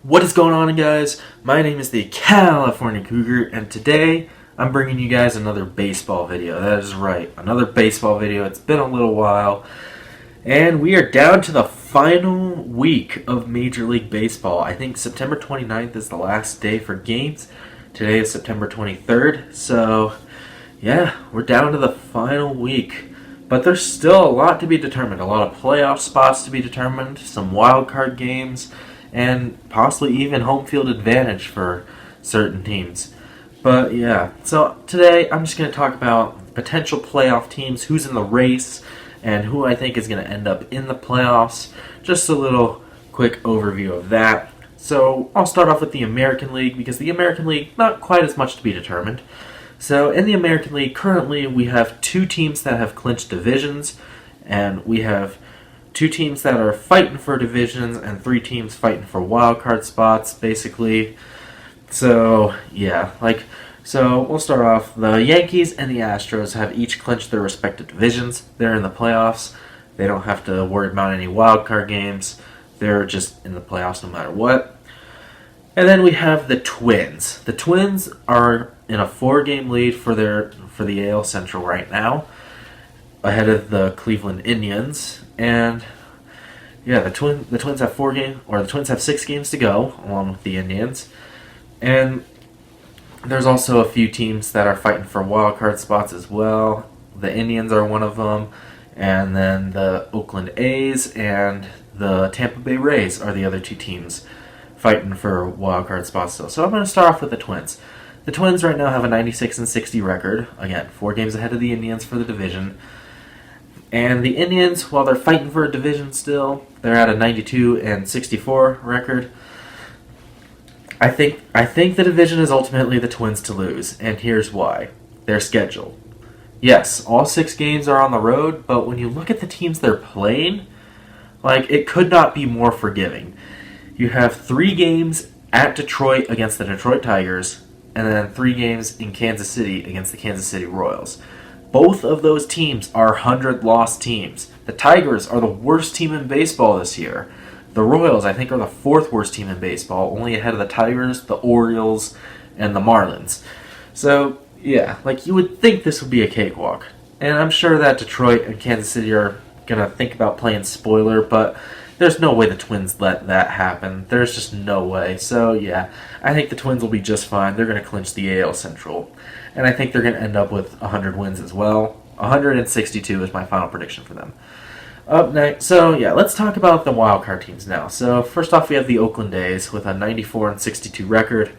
What is going on, guys? My name is the California Cougar, and today I'm bringing you guys another baseball video. That is right, another baseball video. It's been a little while, and we are down to the final week of Major League Baseball. I think September 29th is the last day for games. Today is September 23rd, so yeah, we're down to the final week. But there's still a lot to be determined, a lot of playoff spots to be determined, some wild card games, and possibly even home field advantage for certain teams. But yeah, so today I'm just going to talk about potential playoff teams, who's in the race, and who I think is going to end up in the playoffs. Just a little quick overview of that. So I'll start off with the American League, because the American League, not quite as much to be determined. So in the American League, currently we have two teams that have clinched divisions, and we have two teams that are fighting for divisions and three teams fighting for wild card spots, basically. So yeah, so we'll start off. The Yankees and the Astros have each clinched their respective divisions. They're in the playoffs. They don't have to worry about any wild card games. They're just in the playoffs no matter what. And then we have the Twins. The Twins are in a 4-game lead for the AL Central right now, ahead of the Cleveland Indians. And yeah, the Twins have 6 games to go, along with the Indians. And there's also a few teams that are fighting for wild card spots as well. The Indians are one of them, and then the Oakland A's and the Tampa Bay Rays are the other two teams fighting for wild card spots still. So I'm going to start off with the Twins. The Twins right now have a 96-60 record. Again, 4 games ahead of the Indians for the division. And the Indians, while they're fighting for a division still, they're at a 92-64 record. I think the division is ultimately the Twins to lose, and here's why. Their schedule. Yes, all 6 games are on the road, but when you look at the teams they're playing, it could not be more forgiving. You have 3 games at Detroit against the Detroit Tigers, and then 3 games in Kansas City against the Kansas City Royals. Both of those teams are 100-loss teams. The Tigers are the worst team in baseball this year. The Royals, I think, are the 4th worst team in baseball, only ahead of the Tigers, the Orioles, and the Marlins. So, yeah, you would think this would be a cakewalk. And I'm sure that Detroit and Kansas City are going to think about playing spoiler, but there's no way the Twins let that happen. There's just no way. So, yeah, I think the Twins will be just fine. They're going to clinch the AL Central. And I think they're going to end up with 100 wins as well. 162 is my final prediction for them. Up next, so yeah, let's talk about the wildcard teams now. So first off, we have the Oakland A's with a 94-62 record.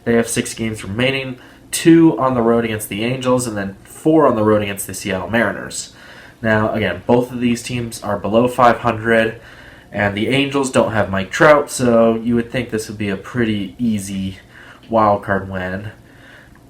They have 6 games remaining, 2 on the road against the Angels, and then 4 on the road against the Seattle Mariners. Now, again, both of these teams are below 500, and the Angels don't have Mike Trout, so you would think this would be a pretty easy wildcard win.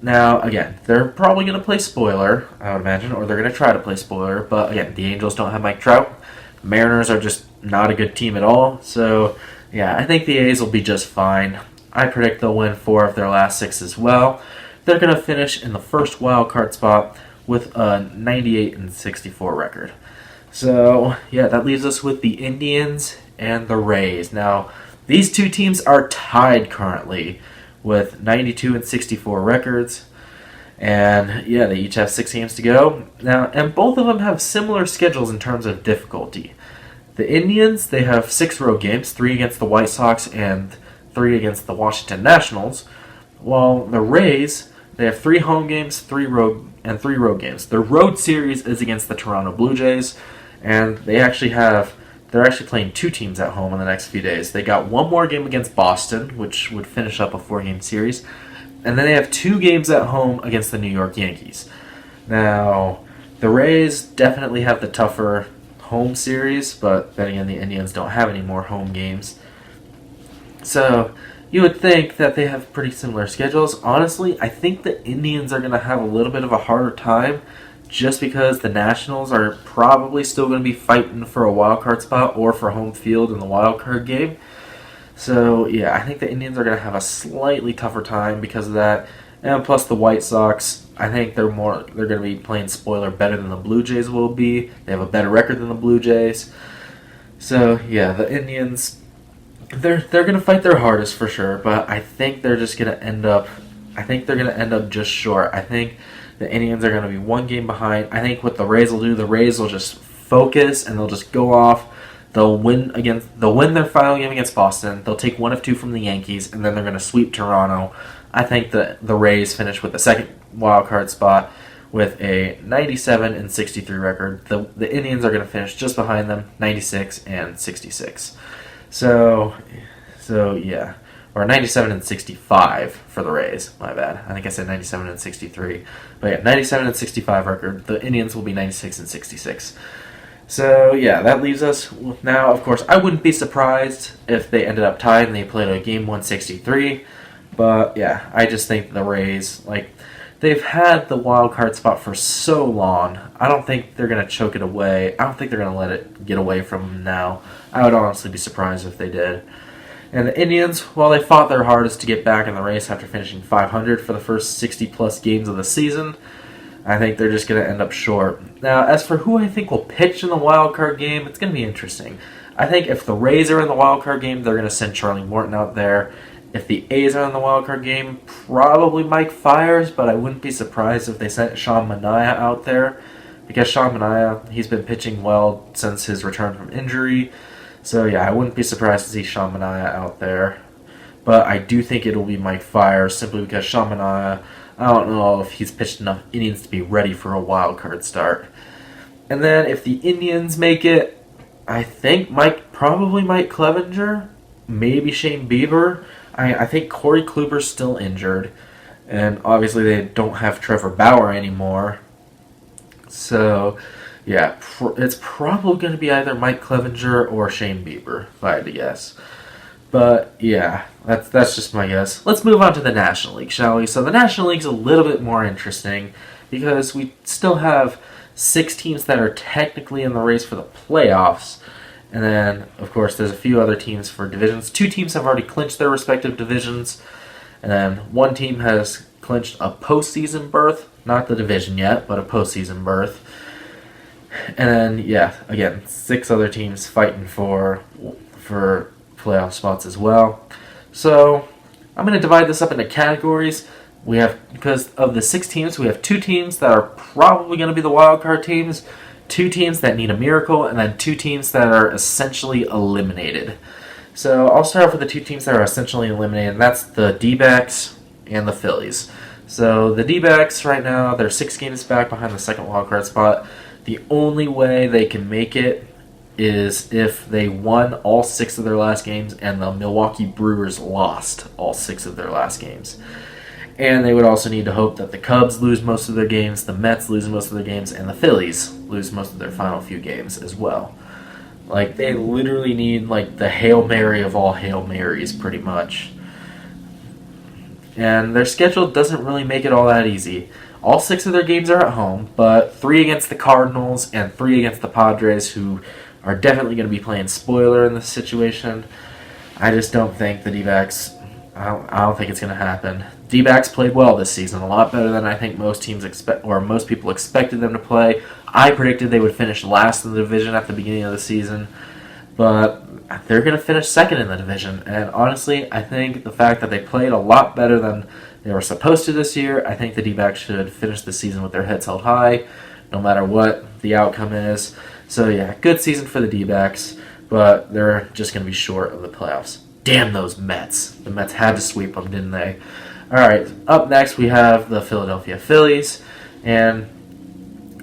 Now, again, they're probably going to play spoiler, I would imagine, or they're going to try to play spoiler, but again, the Angels don't have Mike Trout. The Mariners are just not a good team at all, so yeah, I think the A's will be just fine. I predict they'll win 4 of their last 6 as well. They're going to finish in the first wild card spot with a 98-64 record. So, yeah, that leaves us with the Indians and the Rays. Now, these two teams are tied currently with 92-64 records. And yeah, they each have 6 games to go. Now, and both of them have similar schedules in terms of difficulty. The Indians, they have 6 road games, 3 against the White Sox and 3 against the Washington Nationals. While the Rays, they have 3 home games, 3 road games. Their road series is against the Toronto Blue Jays, and they're actually playing 2 teams at home in the next few days. They got 1 more game against Boston, which would finish up a 4-game series. And then they have 2 games at home against the New York Yankees. Now, the Rays definitely have the tougher home series, but then again, the Indians don't have any more home games. So, you would think that they have pretty similar schedules. Honestly, I think the Indians are going to have a little bit of a harder time, just because the Nationals are probably still going to be fighting for a wild card spot or for home field in the wild card game. So, yeah, I think the Indians are going to have a slightly tougher time because of that. And plus the White Sox, I think they're going to be playing spoiler better than the Blue Jays will be. They have a better record than the Blue Jays. So, yeah, the Indians, they're gonna fight their hardest for sure, but I think they're just gonna end up. I think they're gonna end up just short. I think the Indians are gonna be one game behind. I think what the Rays will do, the Rays will just focus and they'll just go off. They'll win their final game against Boston. They'll take one of two from the Yankees, and then they're gonna sweep Toronto. I think that the Rays finish with the second wild card spot with a 97-63 record. The Indians are gonna finish just behind them, 96-66. So yeah, or 97-65 for the Rays. My bad. I think I said 97-63, but yeah, 97-65 record. The Indians will be 96-66. So yeah, that leaves us now. Of course, I wouldn't be surprised if they ended up tied and they played a game 163. But yeah, I just think the Rays, like, they've had the wild card spot for so long. I don't think they're gonna choke it away. I don't think they're gonna let it get away from them now. I would honestly be surprised if they did. And the Indians, while they fought their hardest to get back in the race after finishing 500 for the first 60-plus games of the season, I think they're just going to end up short. Now, as for who I think will pitch in the wild card game, it's going to be interesting. I think if the Rays are in the wild card game, they're going to send Charlie Morton out there. If the A's are in the wild card game, probably Mike Fiers, but I wouldn't be surprised if they sent Sean Manaea out there, because Sean Manaea, he's been pitching well since his return from injury. So yeah, I wouldn't be surprised to see Sean Manaea out there. But I do think it'll be Mike Fiers, simply because Sean Manaea, I don't know if he's pitched enough innings to be ready for a wild card start. And then if the Indians make it, I think probably Mike Clevenger, maybe Shane Bieber. I think Corey Kluber's still injured, and obviously they don't have Trevor Bauer anymore. So yeah, it's probably going to be either Mike Clevenger or Shane Bieber, if I had to guess. But yeah, that's just my guess. Let's move on to the National League, shall we? So the National League's a little bit more interesting because we still have 6 teams that are technically in the race for the playoffs. And then, of course, there's a few other teams for divisions. 2 teams have already clinched their respective divisions. And then 1 team has clinched a postseason berth. Not the division yet, but a postseason berth. And then, yeah, again, 6 other teams fighting for playoff spots as well. So I'm going to divide this up into categories. We have, because of the 6 teams, we have 2 teams that are probably going to be the wild card teams, 2 teams that need a miracle, and then 2 teams that are essentially eliminated. So I'll start off with the 2 teams that are essentially eliminated, and that's the D-backs and the Phillies. So the D-backs right now, they're 6 games back behind the second wild card spot. The only way they can make it is if they won all 6 of their last games and the Milwaukee Brewers lost all 6 of their last games. And they would also need to hope that the Cubs lose most of their games, the Mets lose most of their games, and the Phillies lose most of their final few games as well. Like, they literally need, like, the Hail Mary of all Hail Marys, pretty much. And their schedule doesn't really make it all that easy. All 6 of their games are at home, but 3 against the Cardinals and 3 against the Padres, who are definitely going to be playing spoiler in this situation. I just don't think the D-backs, I don't think it's going to happen. D-backs played well this season, a lot better than I think most teams most people expected them to play. I predicted they would finish last in the division at the beginning of the season, but they're going to finish second in the division. And honestly, I think the fact that they played a lot better than they were supposed to this year, I think the D-backs should finish the season with their heads held high, no matter what the outcome is. So yeah, good season for the D-backs, but they're just going to be short of the playoffs. Damn those Mets. The Mets had to sweep them, didn't they? Alright, up next we have the Philadelphia Phillies, and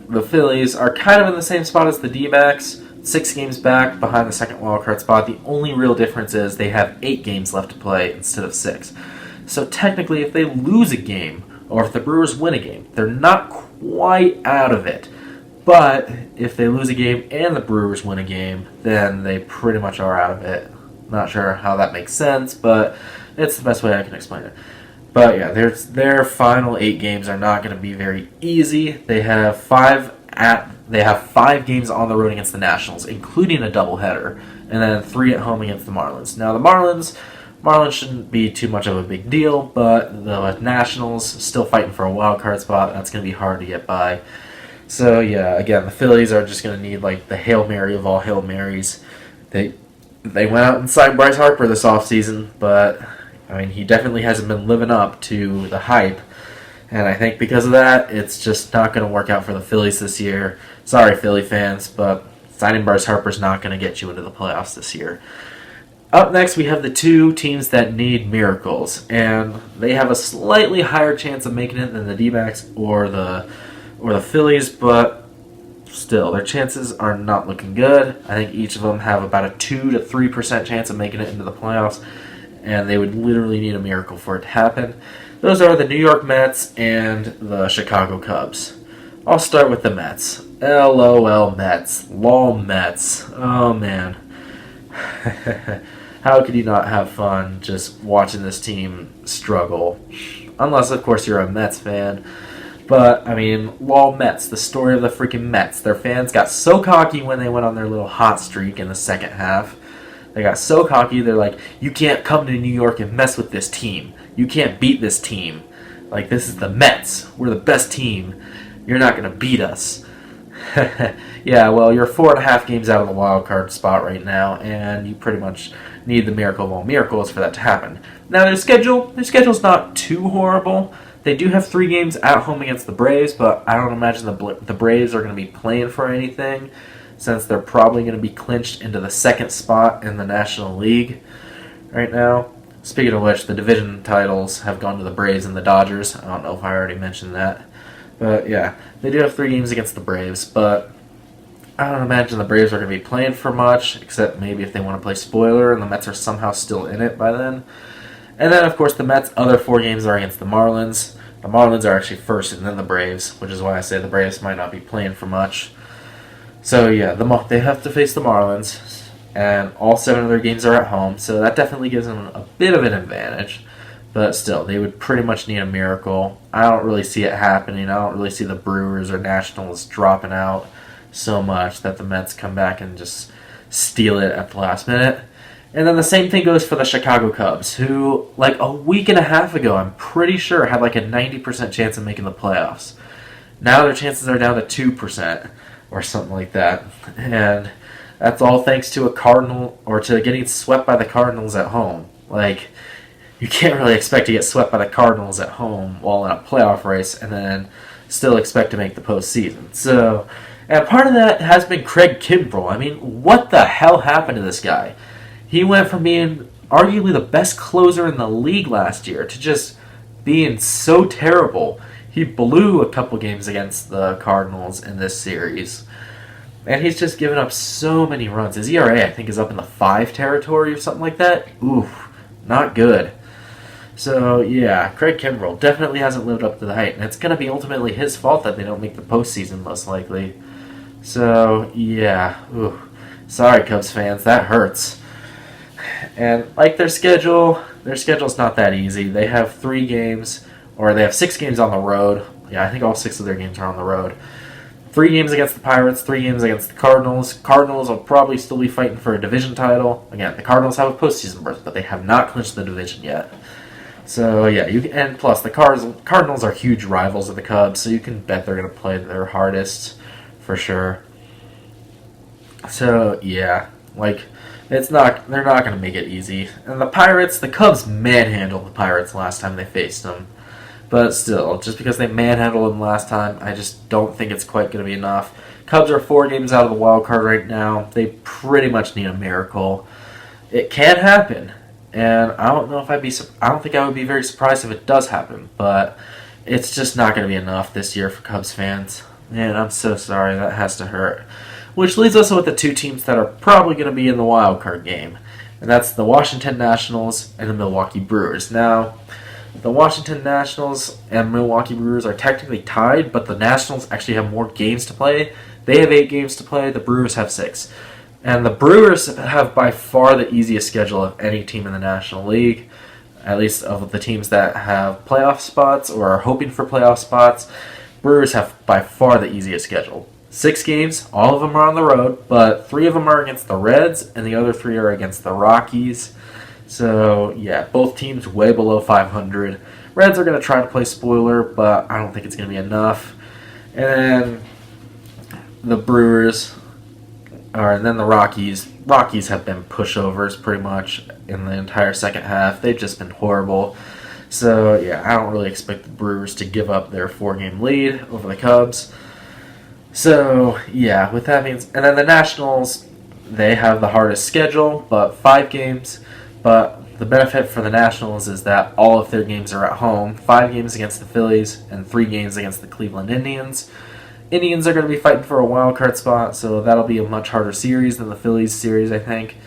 the Phillies are kind of in the same spot as the D-backs, 6 games back behind the second wildcard spot. The only real difference is they have 8 games left to play instead of 6. So technically, if they lose a game, or if the Brewers win a game, they're not quite out of it. But if they lose a game and the Brewers win a game, then they pretty much are out of it. Not sure how that makes sense, but it's the best way I can explain it. But yeah, their final 8 games are not going to be very easy. They have 5 games on the road against the Nationals, including a doubleheader, and then 3 at home against the Marlins. Now the Marlins shouldn't be too much of a big deal, but the Nationals still fighting for a wild card spot. That's going to be hard to get by. So yeah, again, the Phillies are just going to need like the Hail Mary of all Hail Marys. They They went out and signed Bryce Harper this offseason, but I mean, he definitely hasn't been living up to the hype. And I think because of that, it's just not going to work out for the Phillies this year. Sorry, Philly fans, but signing Bryce Harper is not going to get you into the playoffs this year. Up next, we have the two teams that need miracles, and they have a slightly higher chance of making it than the D-backs or the Phillies, but still, their chances are not looking good. I think each of them have about a 2 to 3% chance of making it into the playoffs, and they would literally need a miracle for it to happen. Those are the New York Mets and the Chicago Cubs. I'll start with the Mets. LOL Mets. LOL Mets. Oh, man. How could you not have fun just watching this team struggle? Unless, of course, you're a Mets fan. But, I mean, LOL Mets, the story of the freaking Mets. Their fans got so cocky when they went on their little hot streak in the second half. They got so cocky, they're like, you can't come to New York and mess with this team. You can't beat this team. Like, this is the Mets. We're the best team. You're not going to beat us. Yeah, well, you're 4.5 games out of the wild card spot right now, and you pretty much need the miracle of all miracles for that to happen. Now, their schedule's not too horrible. They do have 3 games at home against the Braves, but I don't imagine the Braves are going to be playing for anything, since they're probably going to be clinched into the second spot in the National League right now. Speaking of which, the division titles have gone to the Braves and the Dodgers. I don't know if I already mentioned that. But yeah, they do have 3 games against the Braves, but I don't imagine the Braves are going to be playing for much, except maybe if they want to play spoiler and the Mets are somehow still in it by then. And then, of course, the Mets' other 4 games are against the Marlins. The Marlins are actually first and then the Braves, which is why I say the Braves might not be playing for much. So yeah, they have to face the Marlins, and all 7 of their games are at home, so that definitely gives them a bit of an advantage. But still, they would pretty much need a miracle. I don't really see it happening. I don't really see the Brewers or Nationals dropping out so much that the Mets come back and just steal it at the last minute. And then the same thing goes for the Chicago Cubs, who, like a week and a half ago, I'm pretty sure had like a 90% chance of making the playoffs. Now their chances are down to 2% or something like that. And that's all thanks to to getting swept by the Cardinals at home. Like, you can't really expect to get swept by the Cardinals at home while in a playoff race and then still expect to make the postseason. So, and part of that has been Craig Kimbrell. I mean, what the hell happened to this guy? He went from being arguably the best closer in the league last year to just being so terrible. He blew a couple games against the Cardinals in this series. And he's just given up so many runs. His ERA, I think, is up in the 5 territory or something like that. Oof, not good. So, yeah, Craig Kimbrell definitely hasn't lived up to the hype. And it's going to be ultimately his fault that they don't make the postseason, most likely. So, yeah. Ooh. Sorry, Cubs fans. That hurts. And, like, their schedule's not that easy. They have 3 games, or they have 6 games on the road. Yeah, I think all 6 of their games are on the road. 3 games against the Pirates, 3 games against the Cardinals. Cardinals will probably still be fighting for a division title. Again, the Cardinals have a postseason berth, but they have not clinched the division yet. So, yeah, and plus, the Cardinals are huge rivals of the Cubs, so you can bet they're going to play their hardest, for sure. So, yeah, like, they're not going to make it easy. And the Cubs manhandled the Pirates last time they faced them. But still, just because they manhandled them last time, I just don't think it's quite going to be enough. Cubs are 4 games out of the wild card right now. They pretty much need a miracle. It can happen. And I don't think I would be very surprised if it does happen, but it's just not going to be enough this year for Cubs fans. Man, I'm so sorry. That has to hurt. Which leaves us with the 2 teams that are probably going to be in the wild card game, and that's the Washington Nationals and the Milwaukee Brewers. Now, the Washington Nationals and Milwaukee Brewers are technically tied, but the Nationals actually have more games to play. They have 8 games to play. The Brewers have 6. And the Brewers have by far the easiest schedule of any team in the National League, at least of the teams that have playoff spots or are hoping for playoff spots. Brewers have by far the easiest schedule. 6 games, all of them are on the road, but 3 of them are against the Reds, and the other 3 are against the Rockies. So, yeah, both teams way below 500. Reds are going to try to play spoiler, but I don't think it's going to be enough. And then the Brewers, And then the Rockies. Rockies have been pushovers pretty much in the entire second half. They've just been horrible. So, yeah, I don't really expect the Brewers to give up their 4-game lead over the Cubs. So, yeah, with that being... And then the Nationals, they have the hardest schedule, but 5 games. But the benefit for the Nationals is that all of their games are at home. 5 games against the Phillies and 3 games against the Cleveland Indians. Indians are going to be fighting for a wild card spot, so that'll be a much harder series than the Phillies series, I think.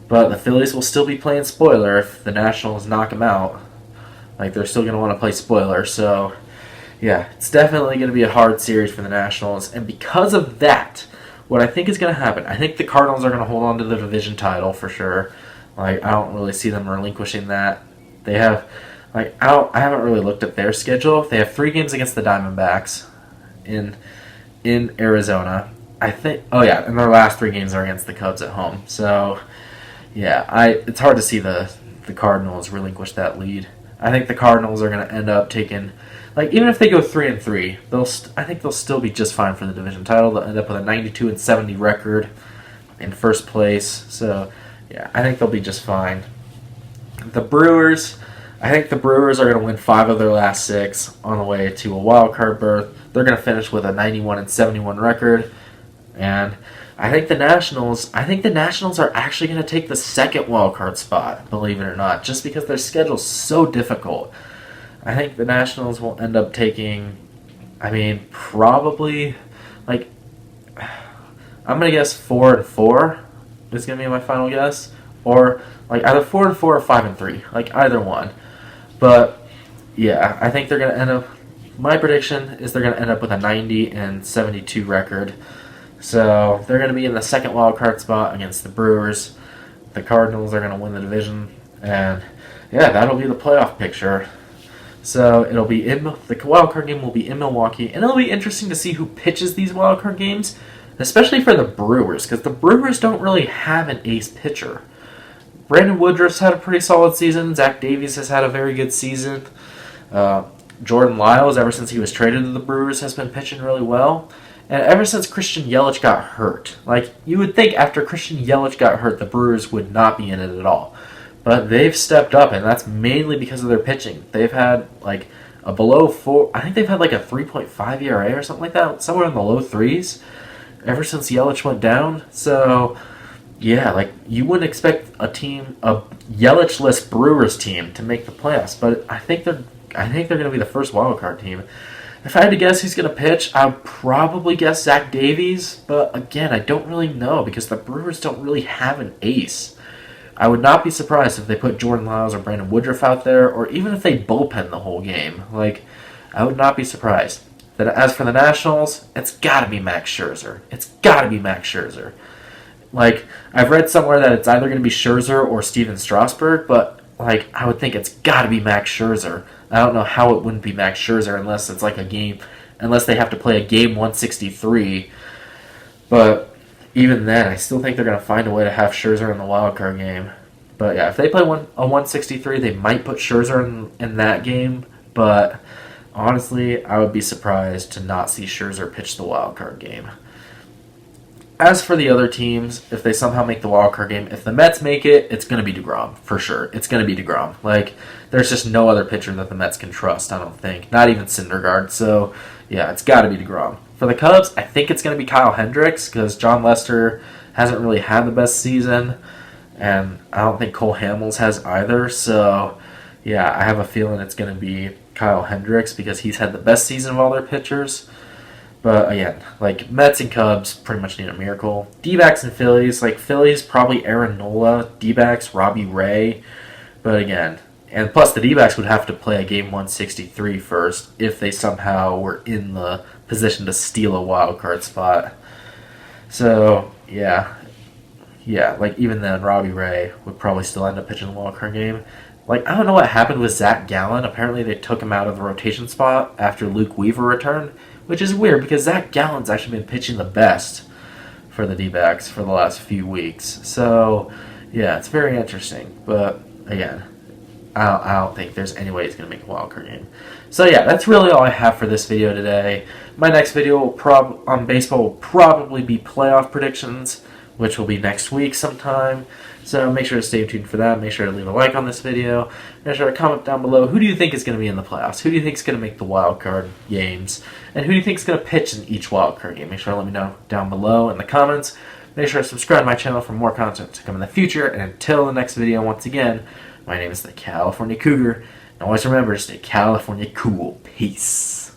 But the Phillies will still be playing spoiler if the Nationals knock them out. Like, they're still going to want to play spoiler, so... Yeah, it's definitely going to be a hard series for the Nationals, and because of that, what I think is going to happen, I think the Cardinals are going to hold on to the division title for sure. Like, I don't really see them relinquishing that. They have, like, I haven't really looked at their schedule. They have 3 games against the Diamondbacks in Arizona. I think, and their last 3 games are against the Cubs at home. So, yeah, it's hard to see the Cardinals relinquish that lead. I think the Cardinals are going to end up taking... Like, even if they go 3-3, I think they'll still be just fine for the division title. They'll end up with a 92-70 record in first place. So, yeah, I think they'll be just fine. The Brewers, I think the Brewers are going to win 5 of their last 6 on the way to a wild card berth. They're going to finish with a 91-71 record. And I think the Nationals are actually going to take the second wild card spot, believe it or not, just because their schedule's so difficult. I think the Nationals will end up taking, probably, like, I'm going to guess 4-4 is going to be my final guess. Or, like, either 4-4 or 5-3. Like, either one. But, yeah, I think they're going to end up, my prediction is they're going to end up with a 90-72 record. So, they're going to be in the second wild card spot against the Brewers. The Cardinals are going to win the division. And, yeah, that'll be the playoff picture. So it'll be the wild card game will be in Milwaukee, and it'll be interesting to see who pitches these wild card games, especially for the Brewers, because the Brewers don't really have an ace pitcher. Brandon Woodruff's had a pretty solid season. Zach Davies has had a very good season. Jordan Lyles, ever since he was traded to the Brewers, has been pitching really well. And ever since Christian Yelich got hurt, like you would think after Christian Yelich got hurt, the Brewers would not be in it at all. But they've stepped up, and that's mainly because of their pitching. They've had, like, a below 4... I think they've had, like, a 3.5 ERA or something like that. Somewhere in the low 3s ever since Yelich went down. So, yeah, like, you wouldn't expect a Yelich-less Brewers team to make the playoffs. But I think they're going to be the first wildcard team. If I had to guess who's going to pitch, I would probably guess Zach Davies. But, again, I don't really know because the Brewers don't really have an ace. I would not be surprised if they put Jordan Lyles or Brandon Woodruff out there, or even if they bullpen the whole game. Like, I would not be surprised. As for the Nationals, it's got to be Max Scherzer. It's got to be Max Scherzer. Like, I've read somewhere that it's either going to be Scherzer or Steven Strasburg, but, like, I would think it's got to be Max Scherzer. I don't know how it wouldn't be Max Scherzer unless it's like unless they have to play a game 163. But... even then, I still think they're going to find a way to have Scherzer in the wildcard game. But yeah, if they play a 163, they might put Scherzer in that game. But honestly, I would be surprised to not see Scherzer pitch the wildcard game. As for the other teams, if they somehow make the wildcard game, if the Mets make it, it's going to be DeGrom, for sure. It's going to be DeGrom. Like, there's just no other pitcher that the Mets can trust, I don't think. Not even Syndergaard. So, yeah, it's got to be DeGrom. For the Cubs, I think it's going to be Kyle Hendricks because John Lester hasn't really had the best season, and I don't think Cole Hamels has either. So, yeah, I have a feeling it's going to be Kyle Hendricks because he's had the best season of all their pitchers. But, again, like, Mets and Cubs pretty much need a miracle. D-backs and Phillies, like, Phillies, probably Aaron Nola. D-backs, Robbie Ray. But, again... And plus, the D-backs would have to play a game 163 first if they somehow were in the position to steal a wild card spot. So, yeah, like even then, Robbie Ray would probably still end up pitching the wild card game. Like, I don't know what happened with Zach Gallen. Apparently, they took him out of the rotation spot after Luke Weaver returned, which is weird because Zach Gallen's actually been pitching the best for the D-backs for the last few weeks. So, yeah, it's very interesting. But, again... I don't think there's any way he's going to make a wildcard game. So yeah, that's really all I have for this video today. My next video on baseball will probably be playoff predictions, which will be next week sometime. So make sure to stay tuned for that. Make sure to leave a like on this video. Make sure to comment down below, who do you think is going to be in the playoffs? Who do you think is going to make the wild card games? And who do you think is going to pitch in each wild card game? Make sure to let me know down below in the comments. Make sure to subscribe to my channel for more content to come in the future. And until the next video, once again, my name is the California Cougar. And always remember to stay California cool. Peace.